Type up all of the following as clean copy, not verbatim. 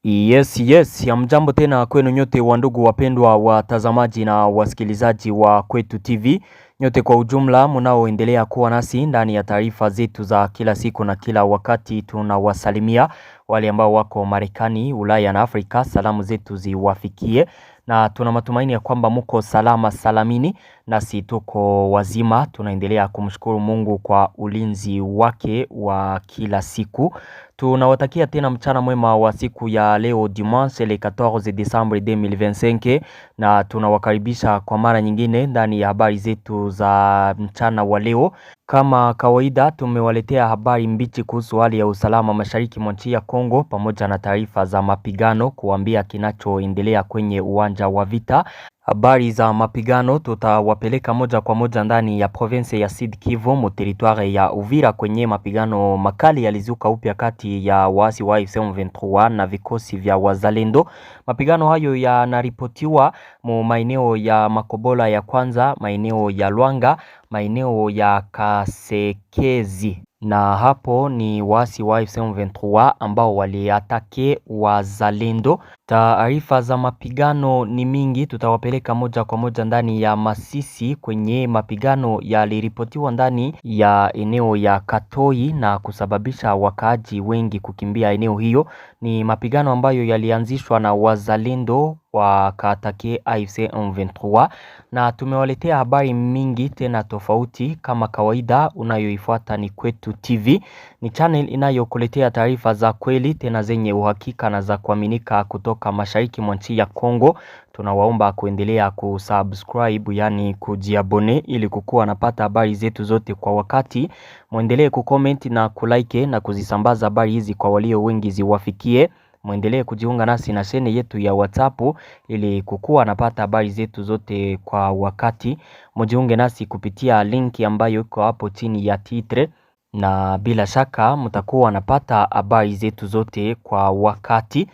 Yes, hamjambo tena kwenu nyote wandugu wapendwa watazamaji na wasikilizaji wa Kwetu TV. Nyote kwa ujumla mnaoendelea kuwa nasi ndani ya taarifa zetu za kila siku na kila wakati, tunawasalimia wale ambao wako Marekani, Ulaya na Afrika. Salamu zetu ziwafikie na tuna matumaini ya kwamba mko salama salamini, nasi tuko wazima. Tunaendelea kumshukuru Mungu kwa ulinzi wake wa kila siku. Tunawatakia tena mchana mwema wa siku ya leo dimanche le 14 Desembre 2025, na tunawakaribisha kwa mara nyingine ndani ya habari zetu za mchana wa leo. Kama kawaida tumewaletea habari mbichi kuhusu hali ya usalama mashariki mwa nchi ya Kongo, pamoja na taarifa za mapigano kuambia kinachoendelea kwenye uwanja wa vita. Habari za mapigano tutawapeleka moja kwa moja ndani ya province ya Sud Kivu mu territoire ya Uvira, kwenye mapigano makali yalizuka upya kati ya waasi wa AFC M23 na vikosi vya wazalendo. Mapigano hayo yanaripotiwa mu maeneo ya Makobola ya kwanza, maeneo ya Lwanga, maeneo ya Kasekezi, na hapo ni waasi wa AFC M23 ambao waliatake wazalendo. Taarifa za mapigano ni mingi, tutawapeleka moja kwa moja ndani ya Masisi kwenye mapigano yaliripotiwa ndani ya eneo ya Katoi na kusababisha wakaaji wengi kukimbia eneo hiyo. Ni mapigano ambayo yalianzishwa na wazalendo wakatake AFC M23, na tumewaletea habari mingi tena tofauti. Kama kawaida, unayoifuata ni Kwetu TV, ni channel inayokuletea taarifa za kweli tena zenye uhakika na za kuaminika kutoka mashariki mwa nchi ya Kongo. Tunawaomba kuendelea kusubscribe, yani kujiabone, ili kukuwa napata habari zetu zote kwa wakati. Muendelee kucomment na kulike na kuzisambaza habari hizi kwa walio wengi ziwafikie. Muendelee kujiunga nasi na shene yetu ya WhatsApp ili kukuwa napata habari zetu zote kwa wakati. Mujiunge nasi kupitia linki ambayo iko hapo chini ya titre, na bila shaka mtakuwa napata habari zetu zote kwa wakati.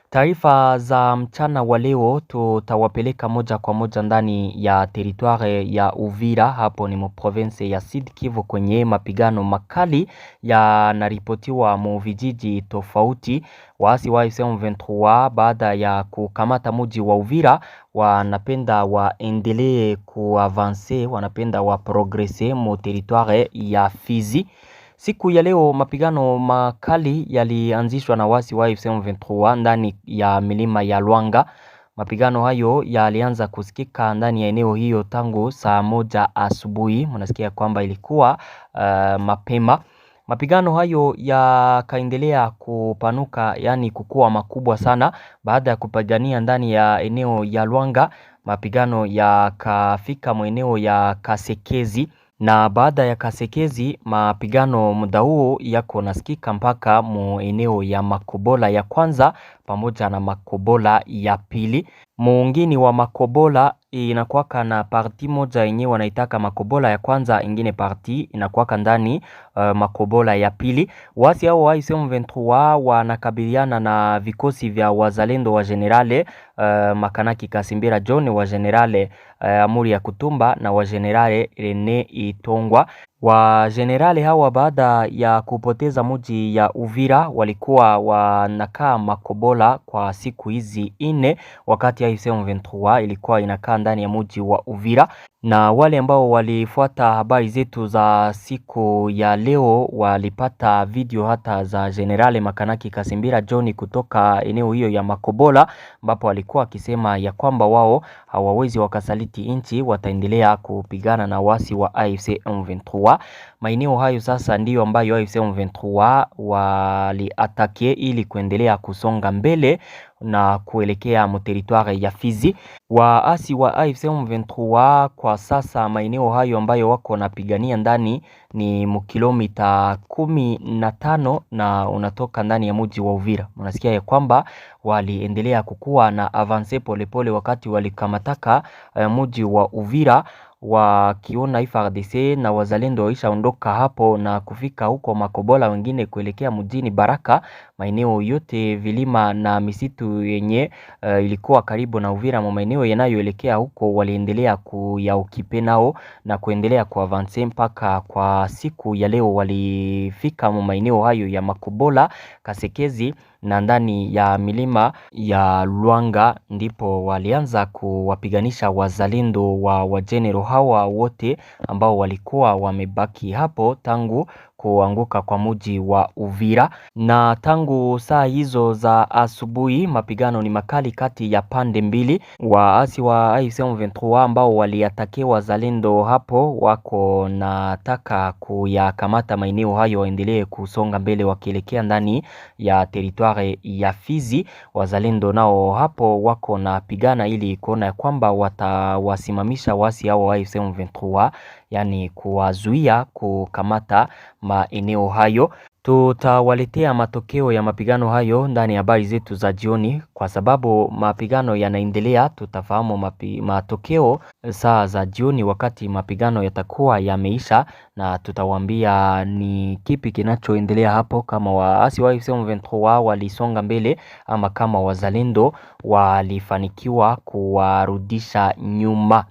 Taarifa za mchana wa leo tutawapeleka moja kwa moja ndani ya territoire ya Uvira, hapo ni mu province ya Sud Kivu, kwenye mapigano makali yanaripotiwa mu vijiji tofauti. Waasi wa AFC M23 baada ya kukamata mji wa Uvira wanapenda waendelee kuavance, wanapenda wa progresse mu territoire ya Fizi. Siku ya leo mapigano makali yalianzishwa na waasi wa AFC M23 ndani ya milima ya Lwanga. Mapigano hayo yalianza kusikika ndani ya eneo hiyo tangu saa 1 asubuhi. Mnasikia kwamba ilikuwa mapema. Mapigano hayo yakaendelea kupanuka, yani kukua makubwa sana baada ya kupigania ndani ya eneo ya Lwanga. Mapigano yakafika maeneo ya Kasekezi, na baada ya Kasekezi mapigano muda huo yako nasikika mpaka mu eneo ya Makobola ya kwanza pamoja na Makobola ya pili. Muungini wa Makobola inakuwaka na parti moja yenyewe wanaitaka Makobola ya kwanza, ingine parti inakuwaka ndani Makobola ya pili. Waasi hao wa AFC M23 wanakabiliana na vikosi vya wazalendo wa generale Makanaki Kasimbira John, wa generale Amuri ya Kutumba na wa generale Rene Itongwa. Wa generale hawa baada ya kupoteza mji ya Uvira walikuwa wanakaa Makobola kwa siku hizi 4, wakati AFC M23 ilikuwa inakaa ndani ya mji wa Uvira. Na wale ambao walifuata habari zetu za siku ya leo walipata video hata za generale Makanaki Kasimbira John kutoka eneo hiyo ya Makobola, ambapo walikuwa akisema ya kwamba wao hawawezi wakasaliti inchi, wataendelea kupigana na wasi wa AFC M23. Maeneo hayo sasa ndiyo ambayo AFC M23 waliatake ili kuendelea kusonga mbele na kuelekea mu territoire ya Fizi. Waasi wa AFC M23 kwa sasa maeneo hayo ambayo wako napigania ndani ni mukilomita 15 na unatoka ndani ya mji wa Uvira. Mnasikia ya kwamba waliendelea kukua na avance polepole wakati walikamataka mji wa Uvira, wakiona FARDC na wazalendo waishaondoka hapo na kufika huko Makobola, wengine kuelekea mjini Baraka. Maeneo yote vilima na misitu yenye ilikuwa karibu na Uvira, maeneo yanayoelekea huko waliendelea kuyaukipe nao na kuendelea kuavance mpaka kwa siku ya leo walifika maeneo hayo ya Makobola, Kasekezi na ndani ya milima ya Luanga ndipo walianza kuwapiganisha wazalendo wa wajenero hawa wote ambao walikuwa wamebaki hapo tangu kuanguka kwa mji wa Uvira. Na tangu saa hizo za asubuhi mapigano ni makali kati ya pande mbili. Waasi wa AFC M23 ambao waliatake wazalendo hapo wako nataka kuyakamata maeneo hayo, waendelee kusonga mbele wakielekea ndani ya teritware ya Fizi. Wazalendo nao hapo wako na pigana ili kuona kwamba watawasimamisha wasi hao wa AFC M23, yani kuwazuia kukamata maeneo hayo. Tutawaletea matokeo ya mapigano hayo ndani ya habari zetu za jioni, kwa sababu mapigano yanaendelea. Tutafahamu matokeo saa za jioni wakati mapigano yatakuwa yameisha, na tutawaambia ni kipi kinachoendelea hapo, kama waasi wa AFC M23 walisonga mbele ama kama wazalendo walifanikiwa kuwarudisha nyuma.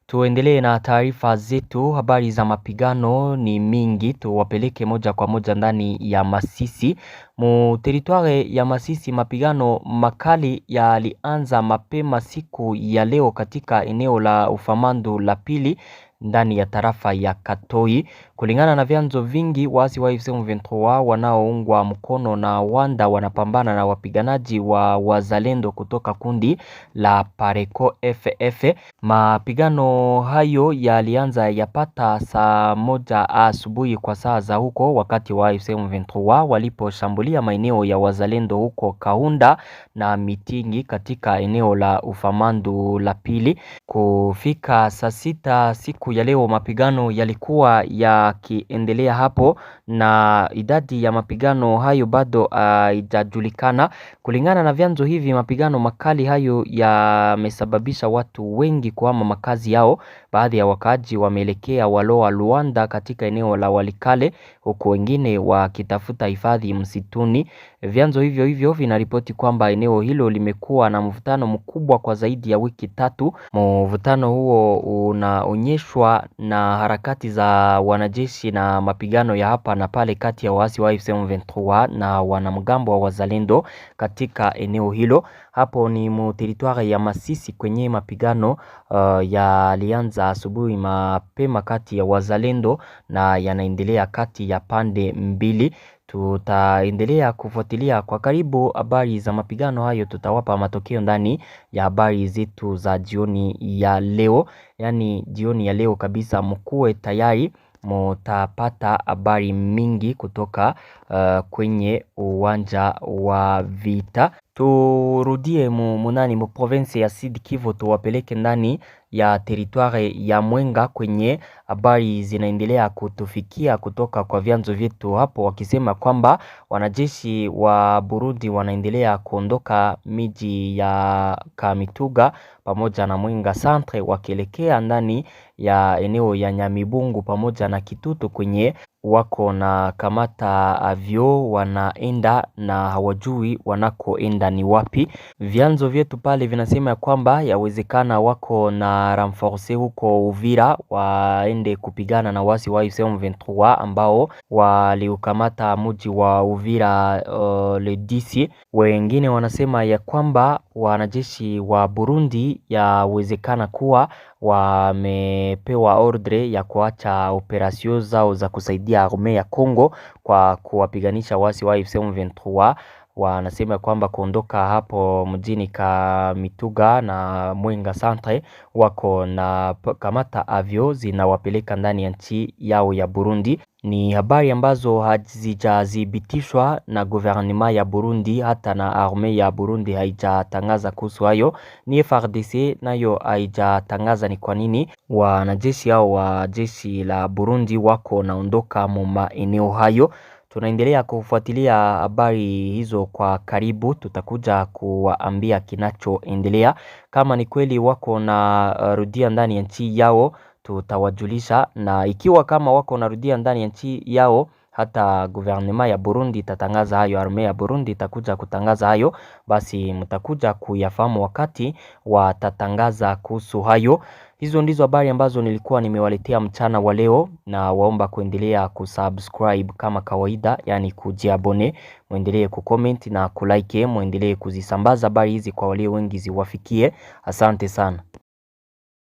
Tuendelee na taarifa zetu. Habari za mapigano ni mingi, tuwapeleke moja kwa moja ndani ya Masisi. Mu teritware ya Masisi mapigano makali yalianza mapema siku ya leo katika eneo la Ufamandu la pili ndani ya tarafa ya Katoi. Kulingana na vyanzo vingi, waasi wa AFC M23 wanaoungwa mkono na Rwanda wanapambana na wapiganaji wa wazalendo kutoka kundi la Pareko FF. Mapigano hayo yalianza yapata saa 1 asubuhi kwa saa za huko, wakati wa AFC M23 waliposhambulia maeneo ya wazalendo huko Kaunda na Mitingi katika eneo la Ufamandu la pili. Kufika saa 6 siku ya leo mapigano yalikuwa yakiendelea hapo, na idadi ya mapigano hayo bado haijajulikana. Kulingana na vyanzo hivi, mapigano makali hayo yamesababisha watu wengi kuhama makazi yao. Baadhi ya wakaaji wameelekea Waloa Luanda katika eneo la Walikale, huku wengine wakitafuta hifadhi msituni. Vyanzo hivyo vinaripoti kwamba eneo hilo limekuwa na mvutano mkubwa kwa zaidi ya wiki 3. Mvutano huo unaonyeshwa na harakati za wanajeshi na mapigano ya hapa na pale kati ya waasi wa AFC M23 na wanamgambo wa wazalendo katika eneo hilo. Hapo ni mu teritware ya Masisi kwenye mapigano yalianza asubuhi mapema kati ya wazalendo na yanaendelea kati ya pande mbili. Tutaendelea kufuatilia kwa karibu habari za mapigano hayo, tutawapa matokeo ndani ya habari zetu za jioni ya leo. Yani jioni ya leo kabisa, mkuwe tayari, mutapata habari mingi kutoka kwenye uwanja wa vita. Turudie mu province ya Sud Kivu, tuwapeleke ndani ya teritware ya Mwenga kwenye habari zinaendelea kutufikia kutoka kwa vyanzo vyetu hapo, wakisema kwamba wanajeshi wa Burundi wanaendelea kuondoka miji ya Kamituga pamoja na Mwenga Centre wakielekea ndani ya eneo ya Nyamibungu pamoja na Kitutu kwenye wako na kamata avyo wanaenda na hawajui wanakoenda ni wapi. Vyanzo vyetu pale vinasema kwamba yawezekana wako na renforce huko Uvira, waende kupigana na wasi wa AFC M23 ambao waliukamata mji wa Uvira le 10. Wengine wanasema ya kwamba wanajeshi wa Burundi yawezekana kuwa wamepewa ordre ya kuacha operasyon zao za kusaidia arme ya Kongo kwa kuwapiganisha wasi wa AFC M23. Wanasema kwamba kuondoka hapo mjini Kamituga na Mwenga Centre wako na kamata avyo zinawapeleka ndani ya nchi yao ya Burundi. Ni habari ambazo hazijathibitishwa na gouvernement ya Burundi, hata na arme ya Burundi haijatangaza kuhusu hayo. Ni FARDC nayo haijatangaza ni kwa nini wanajeshi hao wa jeshi la Burundi wako naondoka mu maeneo hayo. Tunaendelea kufuatilia habari hizo kwa karibu, tutakuja kuwaambia kinachoendelea. Kama ni kweli wako na rudia ndani ya nchi yao tutawajulisha, na ikiwa kama wako narudia ndani ya nchi yao hata gouvernement ya Burundi itatangaza hayo, arme ya Burundi itakuja kutangaza hayo, basi mtakuja kuyafahamu wakati watatangaza kuhusu hayo. Hizo ndizo habari ambazo nilikuwa nimewaletea mchana wa leo, na waomba kuendelea kusubscribe kama kawaida, yani kujiabone, muendelee kucomment na kulike, muendelee kuzisambaza habari hizi kwa wale wengi ziwafikie. Asante sana.